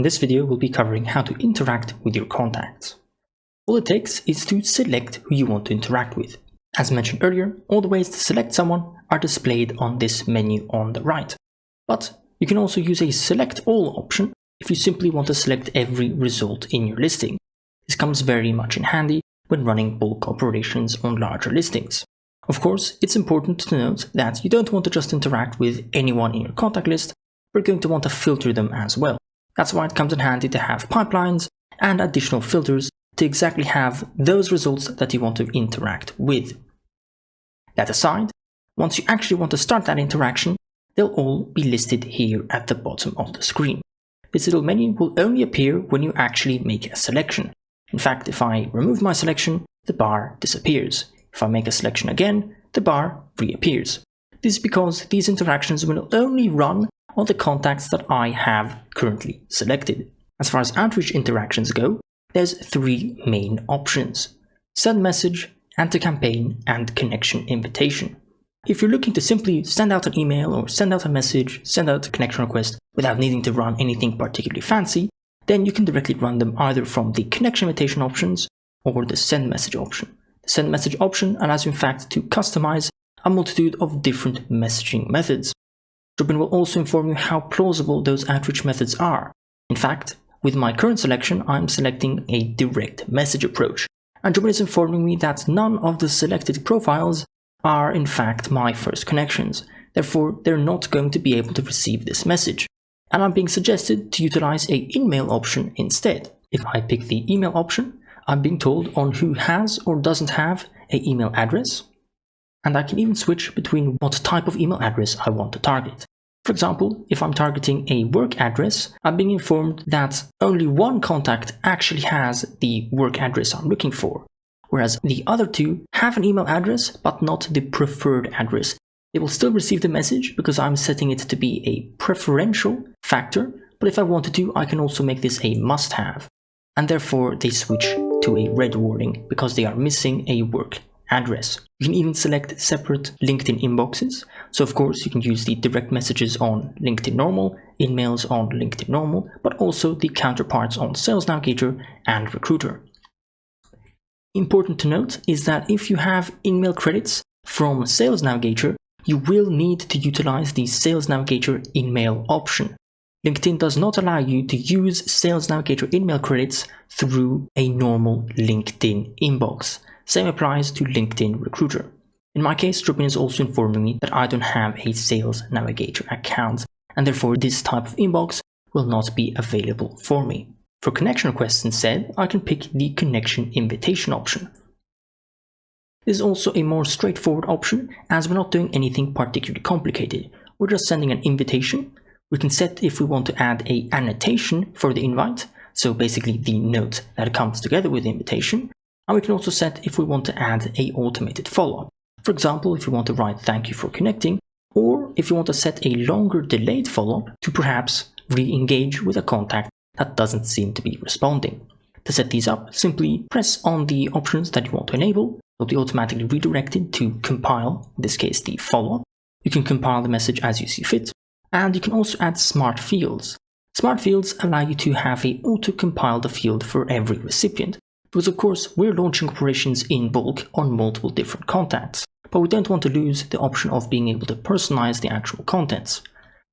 In this video, we'll be covering how to interact with your contacts. All it takes is to select who you want to interact with. As mentioned earlier, all the ways to select someone are displayed on this menu on the right. But you can also use a select all option if you simply want to select every result in your listing. This comes very much in handy when running bulk operations on larger listings. Of course, it's important to note that you don't want to just interact with anyone in your contact list, we're going to want to filter them as well. That's why it comes in handy to have pipelines and additional filters to exactly have those results that you want to interact with. That aside, once you actually want to start that interaction, they'll all be listed here at the bottom of the screen. This little menu will only appear when you actually make a selection. In fact, if I remove my selection, the bar disappears. If I make a selection again, the bar reappears. This is because these interactions will only run on the contacts that I have currently selected. As far as outreach interactions go, there's three main options: send message, add to campaign, and connection invitation. If you're looking to simply send out an email or send out a message, send out a connection request without needing to run anything particularly fancy, then you can directly run them either from the connection invitation options or the send message option. The send message option allows you in fact to customize a multitude of different messaging methods. Jobin will also inform you how plausible those outreach methods are. In fact, with my current selection, I'm selecting a direct message approach, and Jobin is informing me that none of the selected profiles are in fact my first connections. Therefore, they're not going to be able to receive this message. And I'm being suggested to utilize a inMail option instead. If I pick the email option, I'm being told on who has or doesn't have an email address. And I can even switch between what type of email address I want to target. For example, if I'm targeting a work address, I'm being informed that only one contact actually has the work address I'm looking for, whereas the other two have an email address but not the preferred address. They will still receive the message because I'm setting it to be a preferential factor, but if I wanted to, I can also make this a must-have, and therefore they switch to a red warning because they are missing a work address. You can even select separate LinkedIn inboxes. So of course you can use the direct messages on LinkedIn Normal, inMails on LinkedIn Normal, but also the counterparts on Sales Navigator and Recruiter. Important to note is that if you have inMail credits from Sales Navigator, you will need to utilize the Sales Navigator inMail option. LinkedIn does not allow you to use Sales Navigator inMail credits through a normal LinkedIn inbox. Same applies to LinkedIn Recruiter. In my case, Jobin is also informing me that I don't have a Sales Navigator account, and therefore this type of inbox will not be available for me. For connection requests instead, I can pick the connection invitation option. This is also a more straightforward option as we're not doing anything particularly complicated. We're just sending an invitation. We can set if we want to add an annotation for the invite, so basically the note that comes together with the invitation. And we can also set if we want to add an automated follow-up. For example, if you want to write "thank you for connecting," or if you want to set a longer delayed follow-up to perhaps re-engage with a contact that doesn't seem to be responding. To set these up, simply press on the options that you want to enable. They'll be automatically redirected to compile, in this case the follow-up. You can compile the message as you see fit, and you can also add smart fields. Smart fields allow you to have a auto-compile the field for every recipient, because of course we're launching operations in bulk on multiple different contacts, but we don't want to lose the option of being able to personalize the actual contents.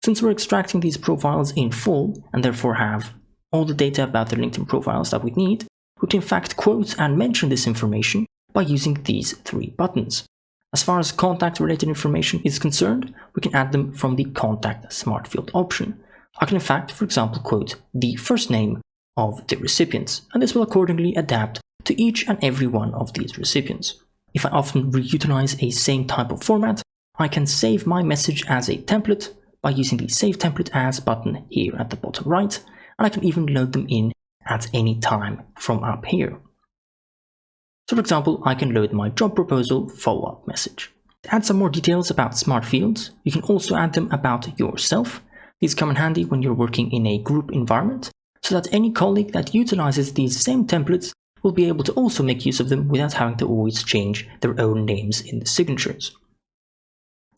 Since we're extracting these profiles in full, and therefore have all the data about the LinkedIn profiles that we need, we can in fact quote and mention this information by using these three buttons. As far as contact-related information is concerned, we can add them from the Contact Smart Field option. I can in fact, for example, quote the first name of the recipients, and this will accordingly adapt to each and every one of these recipients. If I often reutilize a same type of format, I can save my message as a template by using the Save Template As button here at the bottom right, and I can even load them in at any time from up here. So for example, I can load my job proposal follow-up message. To add some more details about smart fields, you can also add them about yourself. These come in handy when you're working in a group environment, so that any colleague that utilizes these same templates will be able to also make use of them without having to always change their own names in the signatures.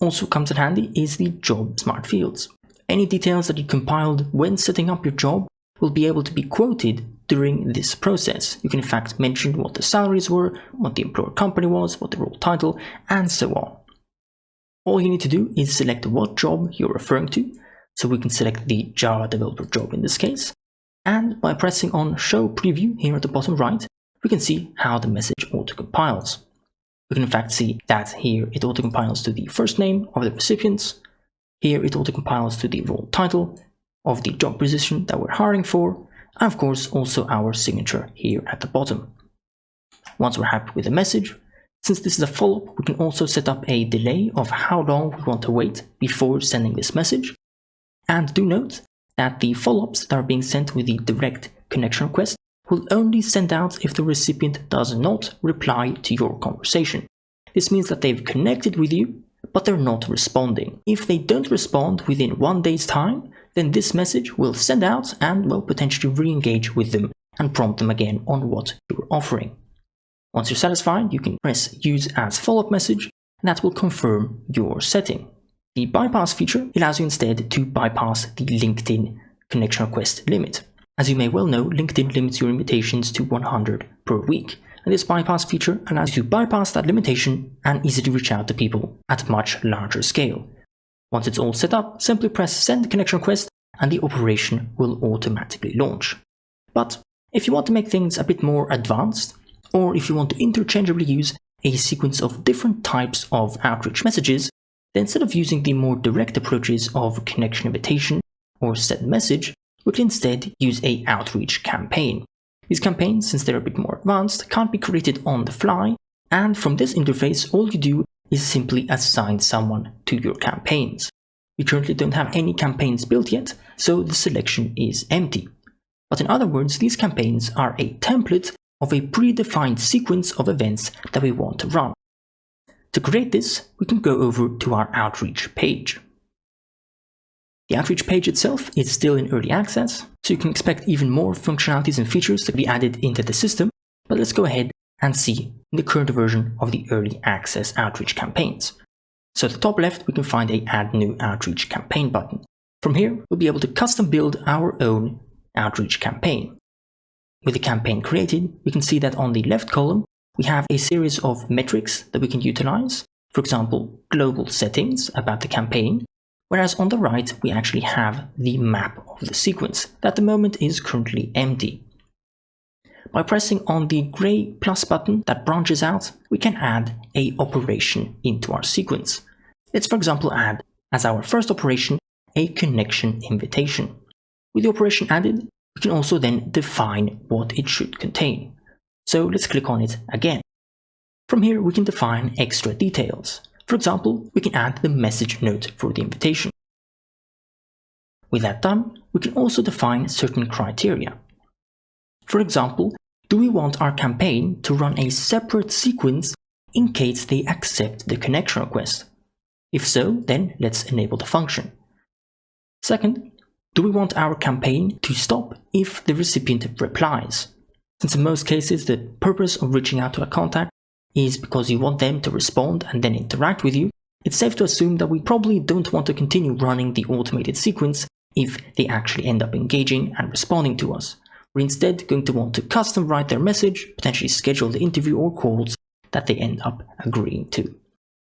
Also comes in handy is the job smart fields. Any details that you compiled when setting up your job will be able to be quoted during this process. You can in fact mention what the salaries were, what the employer company was, what the role title, and so on. All you need to do is select what job you're referring to. So we can select the Java developer job in this case. And by pressing on Show Preview here at the bottom right, we can see how the message auto-compiles. We can in fact see that here it auto-compiles to the first name of the recipients. Here it auto-compiles to the role title of the job position that we're hiring for, and of course also our signature here at the bottom. Once we're happy with the message, since this is a follow-up, we can also set up a delay of how long we want to wait before sending this message. And do note that the follow-ups that are being sent with the direct connection request will only send out if the recipient does not reply to your conversation. This means that they've connected with you, but they're not responding. If they don't respond within 1 day's time, then this message will send out and will potentially re-engage with them and prompt them again on what you're offering. Once you're satisfied, you can press Use as Follow-up Message, and that will confirm your setting. The bypass feature allows you instead to bypass the LinkedIn connection request limit. As you may well know, LinkedIn limits your invitations to 100 per week, and this bypass feature allows you to bypass that limitation and easily reach out to people at a much larger scale. Once it's all set up, simply press Send Connection Request and the operation will automatically launch. But if you want to make things a bit more advanced, or if you want to interchangeably use a sequence of different types of outreach messages, then instead of using the more direct approaches of connection invitation or send message, we can instead use an outreach campaign. These campaigns, since they're a bit more advanced, can't be created on the fly, and from this interface all you do is simply assign someone to your campaigns. We currently don't have any campaigns built yet, so the selection is empty. But in other words, these campaigns are a template of a predefined sequence of events that we want to run. To create this, we can go over to our outreach page. The outreach page itself is still in early access, so you can expect even more functionalities and features to be added into the system, but let's go ahead and see in the current version of the early access outreach campaigns. So at the top left, we can find a Add New Outreach Campaign button. From here, we'll be able to custom build our own outreach campaign. With the campaign created, we can see that on the left column, we have a series of metrics that we can utilize. For example, global settings about the campaign, whereas on the right, we actually have the map of the sequence that at the moment is currently empty. By pressing on the gray plus button that branches out, we can add an operation into our sequence. Let's for example add, as our first operation, a connection invitation. With the operation added, we can also then define what it should contain. So let's click on it again. From here, we can define extra details. For example, we can add the message note for the invitation. With that done, we can also define certain criteria. For example, do we want our campaign to run a separate sequence in case they accept the connection request? If so, then let's enable the function. Second, do we want our campaign to stop if the recipient replies? Since in most cases the purpose of reaching out to a contact is because you want them to respond and then interact with you, it's safe to assume that we probably don't want to continue running the automated sequence if they actually end up engaging and responding to us. We're instead going to want to custom write their message, potentially schedule the interview or calls that they end up agreeing to.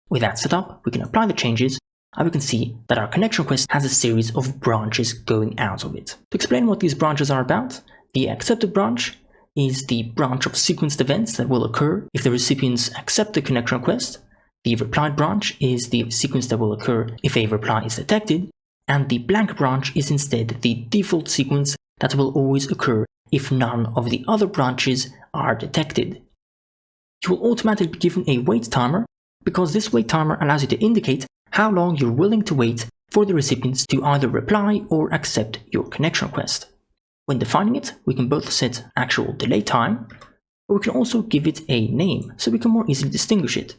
With that set up, we can apply the changes, and we can see that our connection request has a series of branches going out of it. To explain what these branches are about, the accepted branch is the branch of sequenced events that will occur if the recipients accept the connection request. The replied branch is the sequence that will occur if a reply is detected, and the blank branch is instead the default sequence that will always occur if none of the other branches are detected. You will automatically be given a wait timer because this wait timer allows you to indicate how long you're willing to wait for the recipients to either reply or accept your connection request. When defining it, we can both set actual delay time, but we can also give it a name so we can more easily distinguish it.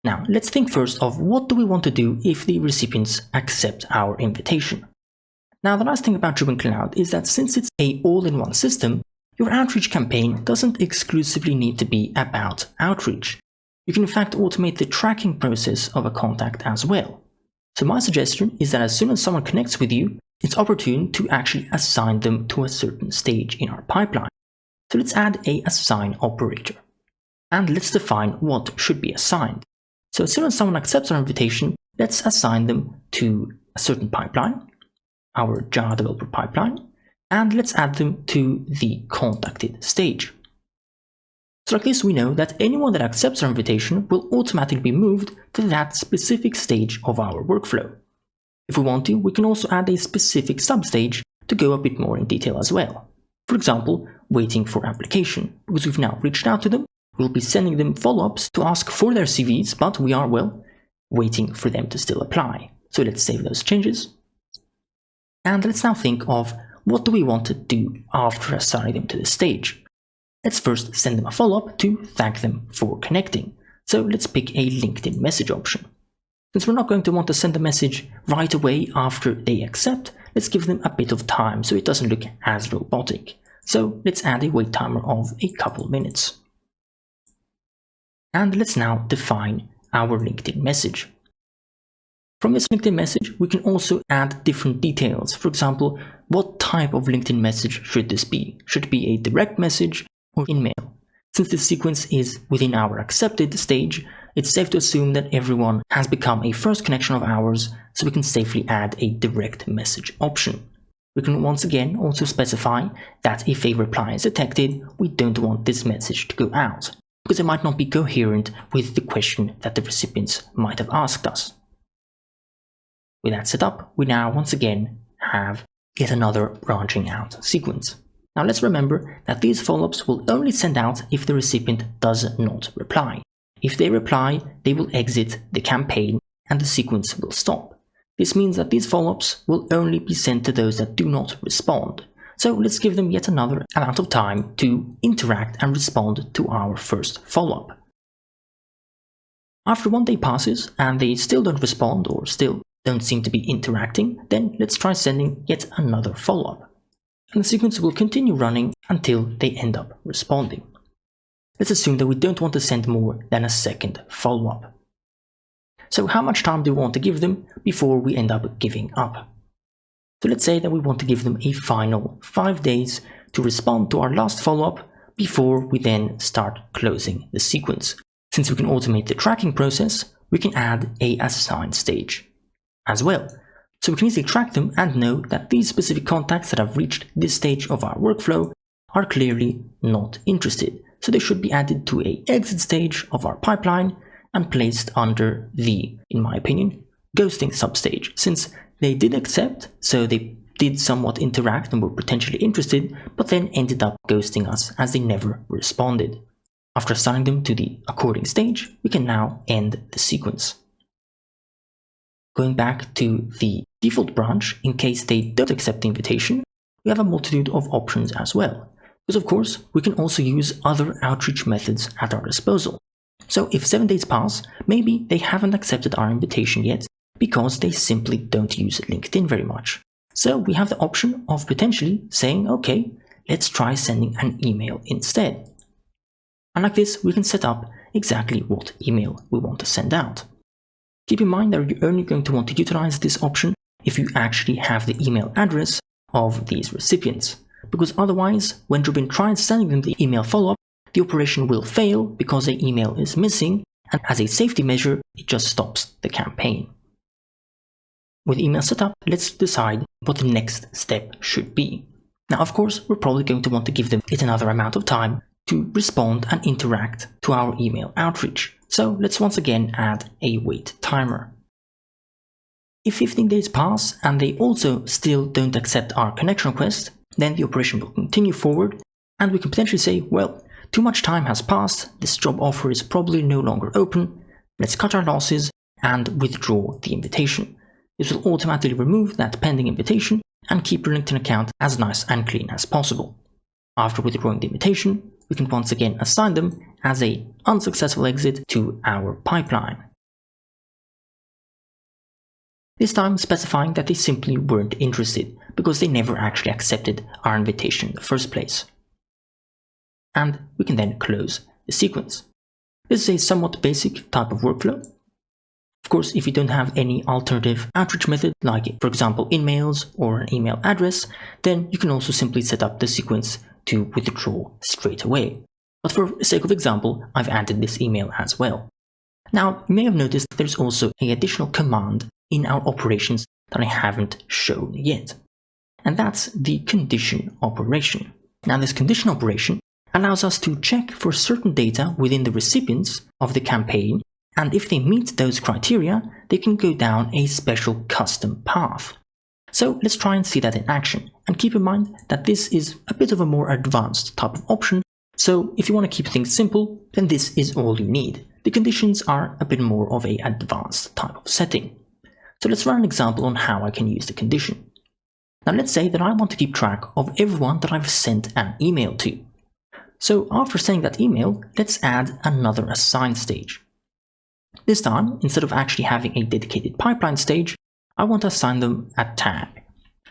Now, let's think first of what do we want to do if the recipients accept our invitation. Now, the nice thing about Jobin.cloud is that since it's an all-in-one system, your outreach campaign doesn't exclusively need to be about outreach. You can in fact automate the tracking process of a contact as well. So my suggestion is that as soon as someone connects with you, it's opportune to actually assign them to a certain stage in our pipeline. So let's add a assign operator. And let's define what should be assigned. So as soon as someone accepts our invitation, let's assign them to a certain pipeline, our Java developer pipeline, and let's add them to the contacted stage. So like this, we know that anyone that accepts our invitation will automatically be moved to that specific stage of our workflow. If we want to, we can also add a specific substage to go a bit more in detail as well. For example, waiting for application, because we've now reached out to them, we'll be sending them follow-ups to ask for their CVs, but we are, well, waiting for them to still apply. So let's save those changes. And let's now think of what do we want to do after assigning them to this stage. Let's first send them a follow-up to thank them for connecting. So let's pick a LinkedIn message option. Since we're not going to want to send a message right away after they accept, let's give them a bit of time so it doesn't look as robotic. So let's add a wait timer of a couple minutes. And let's now define our LinkedIn message. From this LinkedIn message, we can also add different details. For example, what type of LinkedIn message should this be? Should it be a direct message or inMail? Since this sequence is within our accepted stage, it's safe to assume that everyone has become a first connection of ours, so we can safely add a direct message option. We can once again also specify that if a reply is detected, we don't want this message to go out, because it might not be coherent with the question that the recipients might have asked us. With that set up, we now once again have yet another branching out sequence. Now let's remember that these follow-ups will only send out if the recipient does not reply. If they reply, they will exit the campaign and the sequence will stop. This means that these follow-ups will only be sent to those that do not respond. So let's give them yet another amount of time to interact and respond to our first follow-up. After 1 day passes and they still don't respond or still don't seem to be interacting, then let's try sending yet another follow-up. And the sequence will continue running until they end up responding. Let's assume that we don't want to send more than a second follow-up. So how much time do we want to give them before we end up giving up? So let's say that we want to give them a final 5 days to respond to our last follow-up before we then start closing the sequence. Since we can automate the tracking process, we can add a assign stage as well. So we can easily track them and know that these specific contacts that have reached this stage of our workflow are clearly not interested. So they should be added to an exit stage of our pipeline and placed under the, in my opinion, ghosting substage. Since they did accept, so they did somewhat interact and were potentially interested, but then ended up ghosting us as they never responded. After assigning them to the according stage, we can now end the sequence. Going back to the default branch, in case they don't accept the invitation, we have a multitude of options as well. Because of course, we can also use other outreach methods at our disposal. So if 7 days pass, maybe they haven't accepted our invitation yet because they simply don't use LinkedIn very much. So we have the option of potentially saying, okay, let's try sending an email instead. And like this, we can set up exactly what email we want to send out. Keep in mind that you're only going to want to utilize this option if you actually have the email address of these recipients, because otherwise, when Jobin tries sending them the email follow-up, the operation will fail because the email is missing, and as a safety measure, it just stops the campaign. With email set up, let's decide what the next step should be. Now, of course, we're probably going to want to give them yet another amount of time to respond and interact to our email outreach. So let's once again add a wait timer. If 15 days pass and they also still don't accept our connection request, then the operation will continue forward and we can potentially say, well, too much time has passed, this job offer is probably no longer open, let's cut our losses and withdraw the invitation. This will automatically remove that pending invitation and keep your LinkedIn account as nice and clean as possible. After withdrawing the invitation, we can once again assign them as an unsuccessful exit to our pipeline. This time specifying that they simply weren't interested because they never actually accepted our invitation in the first place. And we can then close the sequence. This is a somewhat basic type of workflow. Of course, if you don't have any alternative outreach method, like for example inMails or an email address, then you can also simply set up the sequence to withdraw straight away. But for the sake of example, I've added this email as well. Now, you may have noticed there's also an additional command in our operations that I haven't shown yet. And that's the condition operation. Now, this condition operation allows us to check for certain data within the recipients of the campaign, and if they meet those criteria, they can go down a special custom path. So let's try and see that in action, and keep in mind that this is a bit of a more advanced type of option, so if you want to keep things simple, then this is all you need. The conditions are a bit more of an advanced type of setting. So let's run an example on how I can use the condition. Now let's say that I want to keep track of everyone that I've sent an email to. So after sending that email, let's add another assign stage. This time, instead of actually having a dedicated pipeline stage, I want to assign them a tag.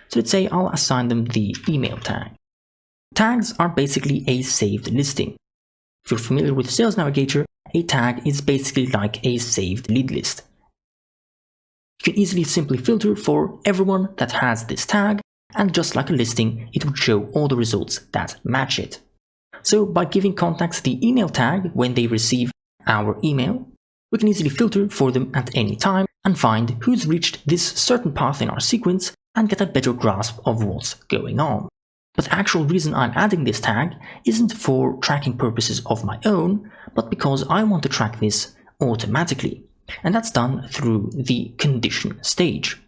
So let's say I'll assign them the email tag. Tags are basically a saved listing. If you're familiar with Sales Navigator, a tag is basically like a saved lead list. You can easily simply filter for everyone that has this tag, and just like a listing, it would show all the results that match it. So by giving contacts the email tag when they receive our email, we can easily filter for them at any time and find who's reached this certain path in our sequence and get a better grasp of what's going on. But the actual reason I'm adding this tag isn't for tracking purposes of my own, but because I want to track this automatically. And that's done through the condition stage.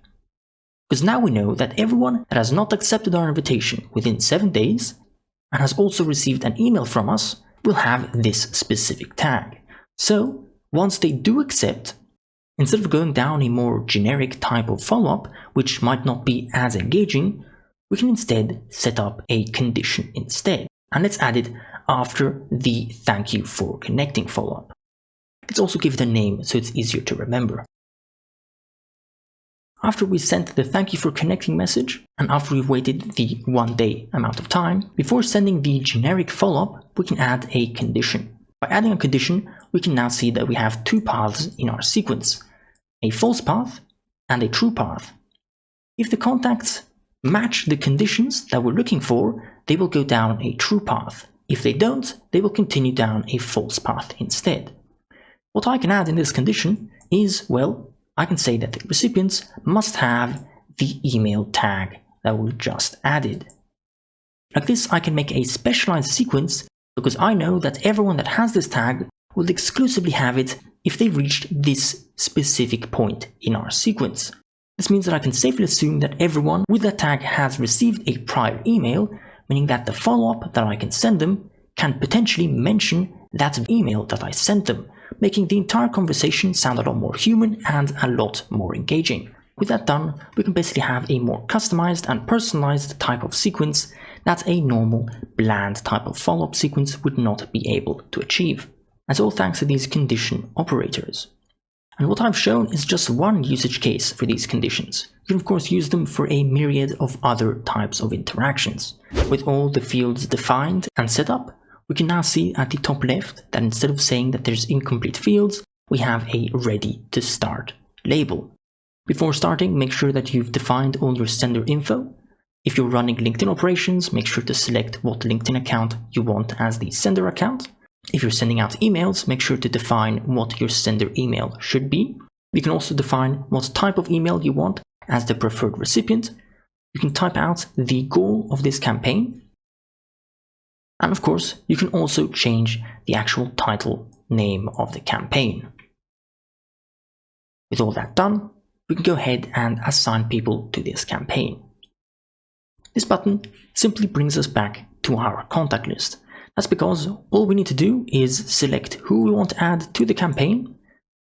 Because now we know that everyone that has not accepted our invitation within 7 days and has also received an email from us will have this specific tag. So once they do accept, instead of going down a more generic type of follow-up, which might not be as engaging, we can instead set up a condition instead. And let's add it after the thank you for connecting follow-up. Let's also give it a name so it's easier to remember. After we sent the thank you for connecting message, and after we've waited the 1 day amount of time, before sending the generic follow-up, we can add a condition. By adding a condition, we can now see that we have two paths in our sequence, a false path and a true path. If the contacts match the conditions that we're looking for, they will go down a true path. If they don't, they will continue down a false path instead. What I can add in this condition is, well, I can say that the recipients must have the email tag that we just added. Like this, I can make a specialized sequence because I know that everyone that has this tag will exclusively have it if they've reached this specific point in our sequence. This means that I can safely assume that everyone with that tag has received a prior email, meaning that the follow-up that I can send them can potentially mention that email that I sent them, making the entire conversation sound a lot more human and a lot more engaging. With that done, we can basically have a more customized and personalized type of sequence that a normal, bland type of follow-up sequence would not be able to achieve. That's all thanks to these condition operators. And what I've shown is just one usage case for these conditions. You can of course use them for a myriad of other types of interactions. With all the fields defined and set up, we can now see at the top left that instead of saying that there's incomplete fields, we have a ready to start label. Before starting, make sure that you've defined all your sender info. If you're running LinkedIn operations, make sure to select what LinkedIn account you want as the sender account. If you're sending out emails, make sure to define what your sender email should be. You can also define what type of email you want as the preferred recipient. You can type out the goal of this campaign. And of course, you can also change the actual title name of the campaign. With all that done, we can go ahead and assign people to this campaign. This button simply brings us back to our contact list. That's because all we need to do is select who we want to add to the campaign,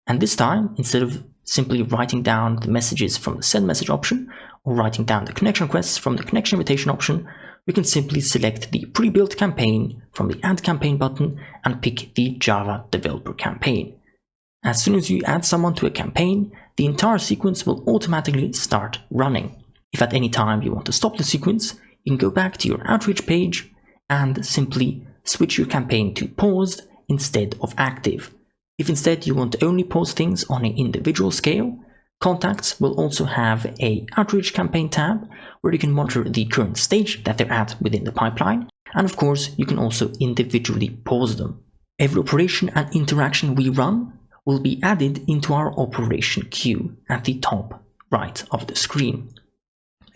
and this time, instead of simply writing down the messages from the send message option or writing down the connection requests from the connection invitation option, we can simply select the pre-built campaign from the add campaign button and pick the Java developer campaign. As soon as you add someone to a campaign, the entire sequence will automatically start running. If at any time you want to stop the sequence, you can go back to your outreach page and simply switch your campaign to paused instead of active. If instead you want to only post things on an individual scale, Contacts will also have an Outreach campaign tab where you can monitor the current stage that they're at within the pipeline, and of course you can also individually pause them. Every operation and interaction we run will be added into our operation queue at the top right of the screen.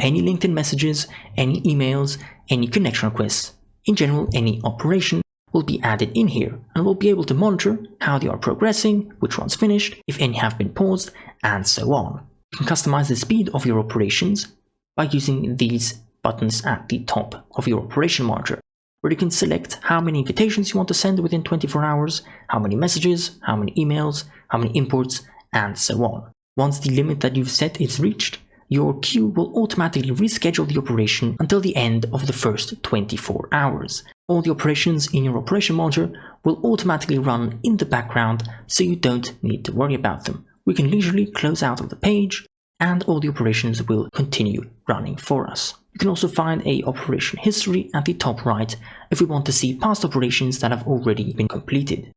Any LinkedIn messages, any emails, any connection requests, in general any operation will be added in here, and we'll be able to monitor how they are progressing, which one's finished, if any have been paused, and so on. You can customize the speed of your operations by using these buttons at the top of your operation monitor, where you can select how many invitations you want to send within 24 hours, how many messages, how many emails, how many imports, and so on. Once the limit that you've set is reached, your queue will automatically reschedule the operation until the end of the first 24 hours. All the operations in your operation monitor will automatically run in the background, so you don't need to worry about them. We can leisurely close out of the page, and all the operations will continue running for us. You can also find an operation history at the top right if we want to see past operations that have already been completed.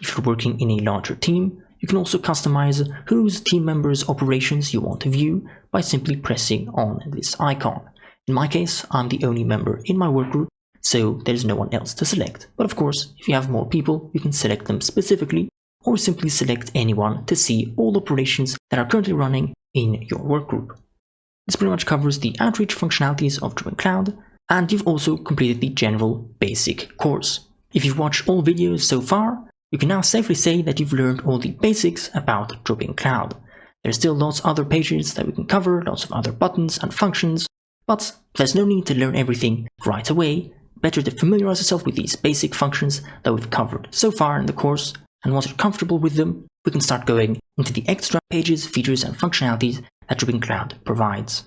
If you're working in a larger team, you can also customize whose team members' operations you want to view by simply pressing on this icon. In my case, I'm the only member in my workgroup, so there's no one else to select. But of course, if you have more people, you can select them specifically, or simply select anyone to see all operations that are currently running in your workgroup. This pretty much covers the outreach functionalities of Jobin.cloud, and you've also completed the general basic course. If you've watched all videos so far, you can now safely say that you've learned all the basics about Jobin.cloud. There's still lots of other pages that we can cover, lots of other buttons and functions, but there's no need to learn everything right away. Better to familiarize yourself with these basic functions that we've covered so far in the course, and once you're comfortable with them, we can start going into the extra pages, features, and functionalities that Jobin.cloud provides.